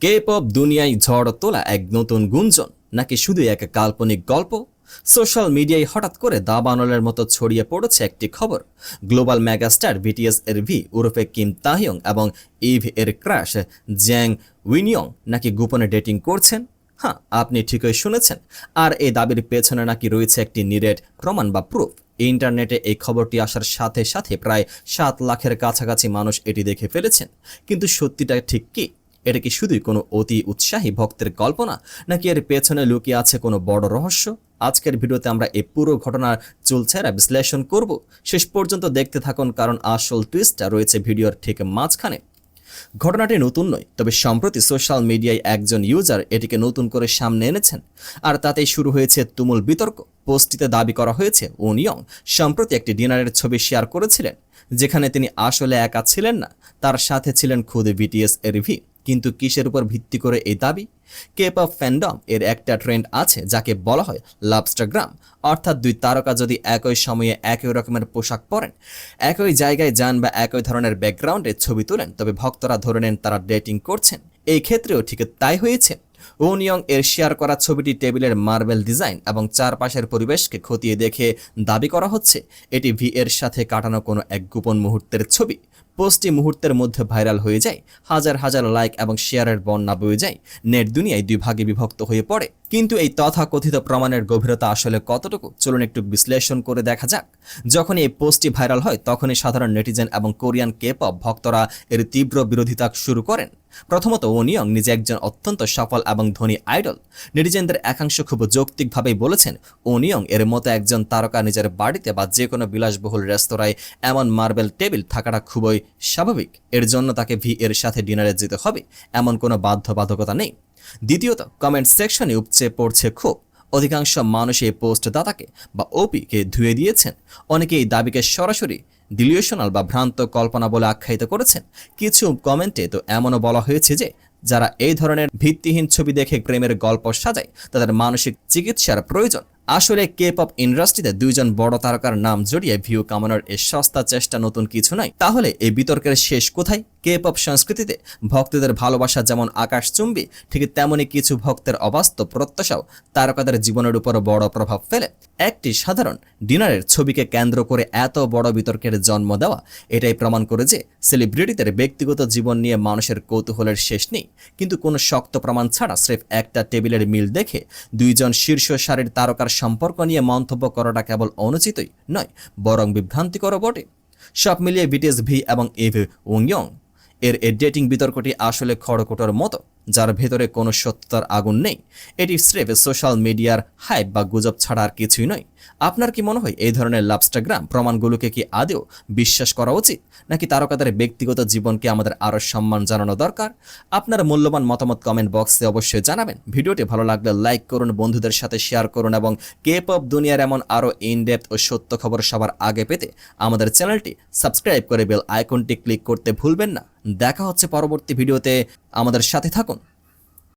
K pop দুনিয়ায় ঝড় তোলা এক নতুন গুঞ্জন নাকি শুধু এক কাল্পনিক গল্প? সোশ্যাল মিডিয়ায় হঠাৎ করে দাবানলের মতো ছড়িয়ে পড়েছে একটি খবর। গ্লোবাল মেগাস্টার বিটিএস এর ভি ওরফে কিম তাহিয়ং এবং ইভ এর ক্রাশ জ্যাং উইনিয়ং নাকি গোপনে ডেটিং করছেন। হ্যাঁ, আপনি ঠিকই শুনেছেন। আর এই দাবির পেছনে নাকি রয়েছে একটি নিরেট প্রমাণ বা প্রুফ। ইন্টারনেটে এই খবরটি আসার সাথে সাথে প্রায় 7 লাখের কাছাকাছি মানুষ এটি দেখে ফেলেছেন। কিন্তু সত্যিটা ঠিক কি? এটা কি শুধুই কোনো অতি উৎসাহী ভক্তের কল্পনা, নাকি এর পেছনে লুকিয়ে আছে কোনো বড় রহস্য? আজকের ভিডিওতে আমরা এই পুরো ঘটনার চুলছেরা বিশ্লেষণ করব। শেষ পর্যন্ত দেখতে থাকুন, কারণ আসল টুইস্টটা রয়েছে ভিডিওর ঠিক মাঝখানে। ঘটনাটি নতুন নয়, তবে সম্প্রতি সোশ্যাল মিডিয়ায় একজন ইউজার এটিকে নতুন করে সামনে এনেছেন, আর তাতেই শুরু হয়েছে তুমুল বিতর্ক। পোস্টটিতে দাবি করা হয়েছে উনিয়ং সম্প্রতি একটি ডিনারের ছবি শেয়ার করেছিলেন, যেখানে তিনি আসলে একা ছিলেন না, তার সাথে ছিলেন খুদ বিটিএস এর ভি। কিন্তু কিসের উপর ভিত্তি করে এই দাবি? কে-পপ ফ্যান্ডম এর একটা ট্রেন্ড আছে যাকে বলা হয় লাভস্টাগ্রাম, অর্থাৎ দুই তারকা যদি একই সময়ে একই রকমের পোশাক পরেন, একই জায়গায় যান বা একই ধরনের ব্যাকগ্রাউন্ডে ছবি তোলেন, তবে ভক্তরা ধরে নেন তারা ডেটিং করছেন। এই ক্ষেত্রেও ঠিক তাই হয়েছে। ওনিয়ং এর শেয়ার করা ছবিটি টেবিলের মার্বেল ডিজাইন এবং চারপাশের পরিবেশকে খতিয়ে দেখে দাবি করা হচ্ছে এটি ভি এর সাথে কাটানো কোনো এক গোপন মুহূর্তের ছবি। পোস্টটি মুহূর্তের মধ্যে ভাইরাল হয়ে যায়, হাজার হাজার লাইক এবং শেয়ারের বন্যা বয়ে যায়, নেট দুনিয়ায় দুই ভাগে বিভক্ত হয়ে পড়ে। কিন্তু এই তথাকথিত প্রমাণের গভীরতা আসলে কতটুকু, চলুন একটু বিশ্লেষণ করে দেখা যাক। যখন এই পোস্টটি ভাইরাল হয়, তখনই সাধারণ নেটিজেন এবং কোরিয়ান কে-পপ ভক্তরা এর তীব্র বিরোধিতা শুরু করেন। প্রথমত, ওনিয়ং নিজে একজন অত্যন্ত সফল এবং ধনী আইডল। নেটিজেনদের একাংশ খুব যৌক্তিকভাবেই বলেছেন, ওনিয়ং এর মতো একজন তারকা নিজের বাড়িতে বা যে কোনো বিলাসবহুল রেস্তোরাঁয় এমন মার্বেল টেবিল থাকাটা খুবই স্বাভাবিক। এর জন্য তাকে ভি এর সাথে ডিনারে যেতে হবে এমন কোনো বাধ্যবাধকতা নেই। দ্বিতীয়ত, কমেন্ট সেকশনে উপচে পড়ছে ক্ষোভ। অধিকাংশ মানুষ এই পোস্ট দাতাকে বা ওপিকে ধুয়ে দিয়েছেন। অনেকে এই দাবিকে সরাসরি ডিলিউশনাল বা ভ্রান্ত কল্পনা বলে আখ্যায়িত করেছেন। কিছু কমেন্টে তো এমনও বলা হয়েছে যে যারা এই ধরনের ভিত্তিহীন ছবি দেখে প্রেমের গল্প সাজায়, তাদের মানসিক চিকিৎসার প্রয়োজন। আসলে কে-পপ ইন্ডাস্ট্রিতে দুইজন বড় তারকার নাম জড়িয়ে ভিউ কামানোর এই সস্তা চেষ্টা নতুন কিছু নয়। তাহলে এই বিতর্কের শেষ কোথায়? কে-পপ সংস্কৃতিতে ভক্তদের ভালোবাসা যেমন আকাশচুম্বী, ঠিক তেমনই কিছু ভক্তের অবাস্তব প্রত্যাশাও তারকাদের জীবনের উপর বড় প্রভাব ফেলে। একটি সাধারণ ডিনারের ছবিকে কেন্দ্র করে এত বড় বিতর্কের জন্ম দেওয়া এটাই প্রমাণ করে যে সেলিব্রিটিদের ব্যক্তিগত জীবন নিয়ে মানুষের কৌতূহলের শেষ নেই। কিন্তু কোনো শক্ত প্রমাণ ছাড়া স্রেফ একটা টেবিলের মিল দেখে দুইজন শীর্ষ সারির তারকার সম্পর্ক নিয়ে মন্তব্য করাটা কেবল অনুচিতই নয়, বরং বিভ্রান্তিকর বটে। সব মিলিয়ে বিটিএস ভি এবং ইভ উনিয়ং এর ডেটিং বিতর্কটি আসলে খড়কুটোর মতো, যার ভেতরে কোনো সত্যতার আগুন নেই। এটি স্রেফ সোশ্যাল মিডিয়ার হাইপ বা গুজব ছাড়া আর কিছুই নয়। আপনার কি মনে হয় এই ধরনের লাভস্টাগ্রাম প্রমাণগুলোকে কি আদৌ বিশ্বাস করা উচিত, নাকি তারকাদের ব্যক্তিগত জীবনকে আমাদের আরও সম্মান জানানো দরকার? আপনার মূল্যবান মতামত কমেন্ট বক্সে অবশ্যই জানাবেন। ভিডিওটি ভালো লাগলে লাইক করুন, বন্ধুদের সাথে শেয়ার করুন এবং কে-পপ দুনিয়ার এমন আরও ইনডেপথ ও সত্য খবর সবার আগে পেতে আমাদের চ্যানেলটি সাবস্ক্রাইব করে বেল আইকনটি ক্লিক করতে ভুলবেন না। দেখা হচ্ছে পরবর্তী ভিডিওতে, আমাদের সাথে থাকুন।